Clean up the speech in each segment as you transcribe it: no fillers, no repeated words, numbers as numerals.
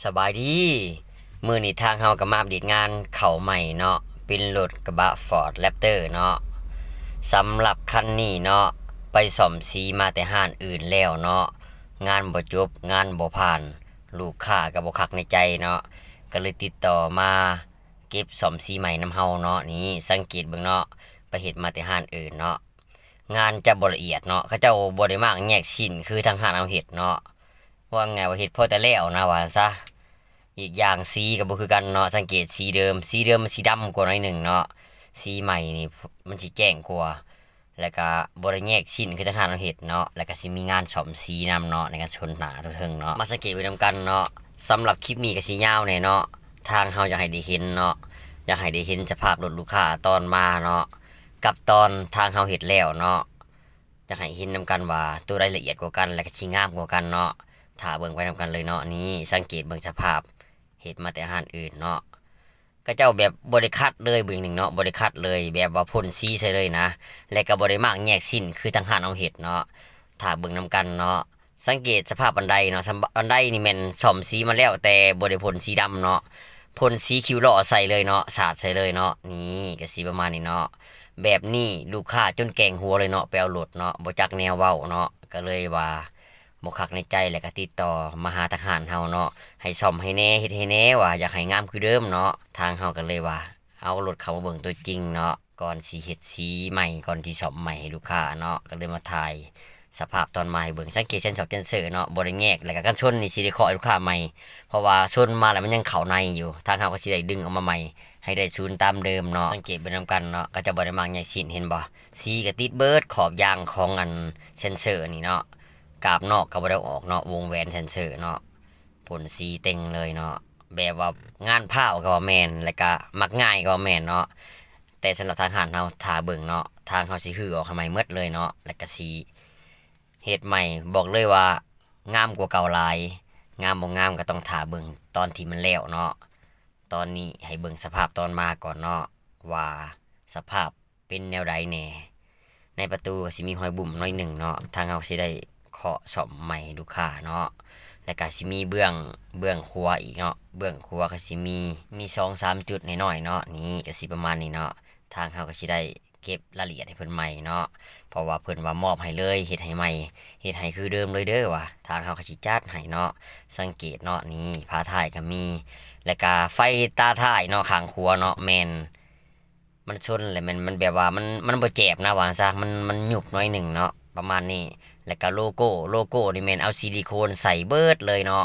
สบายดีมื้อนี้ทางเฮาก็มาอัปเดตงานเข้าใหม่เนาะเป็นรถกระบะ Ford Raptor เนาะสำหรับคันนี้เนาะไปซ่อมสีมาแต่ห้านอื่นแล้วเนาะงานบ่จบงานบ่ผ่านลูกค้าก็บ่คักในใจเนาะก็เลยติดต่อมาเก็บซ่อมสีใหม่นำเฮาเนาะนี่สังเกตเบิ่งเนาะไปเฮ็ดมาแต่ห้านอื่นเนาะงานจะบ่ละเอียดเนาะเขาเจ้าบ่ได้มากแยกชิ้นคือทางห้านเฮาเฮ็ดเนาะว่าไงว่าเฮ็ดพอแต่แล้วนะว่าซะ อีกอย่างสีก็บ่คือกันเนาะสังเกตสีเดิมมันสีดำกว่าหน่อยหนึ่งเนาะสีใหม่นี่มันสิแจ้งกว่าแล้วก็บ่ได้แยกชิ้นคือทางหารเราเฮ็ดเนาะแล้วก็สิมีงานซ่อมสีนำเนาะในการชนหน้าตัวเทิงเนาะมาสังเกตไว้นำกันเนาะสำหรับคลิปนี้ก็สิยาวแน่เนาะทางเฮาอยากให้ได้เห็นเนาะอยากให้ได้เห็นสภาพรถลูกค้าตอนมาเนาะกับตอนทางเฮาเฮ็ดแล้วเนาะอยากให้เห็นนำกันว่าตัวใดละเอียดกว่ากันและก็สิงามกว่ากันเนาะถ้าเบิ่งไปนำกันเลยเนาะนี่สังเกตเบิ่งสภาพ เฮ็ดมาแต่อาหารอื่นเนาะก็เจ้าแบบบ่ได้คัดเลยเบิ่งหนึ่งเนาะบ่ได้คัดเลยแบบว่าพ่นสีใส่เลยนะและก็บ่ได้มากแยกชิ้นคือทางร้านเอาเฮ็ดเนาะถ้าเบิ่งนำกันเนาะสังเกตสภาพบันไดเนาะบันไดนี่แม่นซ่อมสีมาแล้วแต่บ่ได้พ่นสีดำเนาะพ่นสีคิ้วล้อใส่เลยเนาะสาดใส่เลยเนาะนี่ก็สิประมาณนี้เนาะแบบนี้ลูกค้าจนแกงหัวเลยเนาะไปเอารถเนาะบ่จักแนวเว้าเนาะก็เลยว่าบ่คักในใจแล้วก็ติดต่อมาหาทหารเฮาเนาะ ให้ซ่อมให้แน่เฮ็ดให้แน่ว่าอยากให้งามคือเดิมเนาะทางเฮาก็เลยว่าเอารถเข้ามาเบิ่งตัวจริงเนาะก่อนสิเฮ็ดสีใหม่ก่อนสิซ่อมใหม่ให้ลูกค้าเนาะก็เลยมาถ่ายสภาพตอนมาให้เบิ่งสังเกตเซ็นเซอร์เนาะบ่ได้แงกแล้วก็กันชนนี่สิได้เคาะให้ลูกค้าใหม่เพราะว่าชนมาแล้วมันยังเข้าในอยู่ทางเฮาก็สิได้ดึงออกมาใหม่ให้ได้ศูนย์ตามเดิมเนาะสังเกตเบิ่งนำกันเนาะก็จะบ่ได้มากใหญ่ชิ้นเห็นบ่สีก็ติดเบิดขอบยางของอันเซ็นเซอร์นี่เนาะกาบนอกก็บ่ได้ออกเนาะวงแหวนเซ็นเซอร์เนาะ ผลสีเต็งเลยเนาะแบบว่างานผ้าก็ว่าแมนแล้วก็มักง่ายก็ว่าแมนเนาะแต่สำหรับทางหารเฮาทาเบิ่งเนาะทางเฮาสิฮือออกใหม่หมดเลยเนาะแล้วก็สิเฮ็ดใหม่บอกเลยว่างามกว่าเก่าหลายงามบ่งามก็ต้องท่าเบิ่งตอนที่มันแล้วเนาะตอนนี้ให้เบิ่งสภาพตอนมาก่อนเนาะว่าสภาพเป็นแนวใดแหน่ในประตูก็สิมีรอยบุ่มน้อยหนึ่งเนาะทางเฮาสิได้เคาะซ่อมใหม่ลูกค้าเนาะ แล้วก็สิมีเบื้องครัวอีกเนาะเบื้องครัวก็สิมี2-3จุดน้อยๆเนาะนี่ก็สิประมาณนี้เนาะทางเฮาก็สิได้เก็บรายละเอียดให้เพิ่นใหม่เนาะเพราะว่าเพิ่นว่ามอบให้เลยเฮ็ดให้ใหม่เฮ็ดให้คือเดิมเลยเด้อว่ะทางเฮาก็สิจัดให้เนาะสังเกตเนาะนี่ผาท้ายก็มีแล้วก็ไฟตาท้ายเนาะข้างครัวเนาะแม่นมันชนแล้วมันแบบว่ามันบ่แจ็บนะว่าซะมันหยุบหน่อยหนึ่งเนาะประมาณนี้ แล้วก็โลโก้นี่แม่นเอาซิลิโคนใส่เบิดเลยเนาะ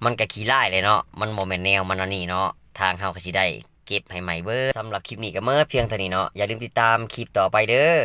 มันก็ขี้ร้ายเลยเนาะมันบ่แม่นแนวมันอันนี้เนาะทางเฮาก็สิได้เก็บให้ใหม่เบิดสำหรับคลิปนี้ก็เมิดเพียงเท่านี้เนาะอย่าลืมติดตามคลิปต่อไปเด้อ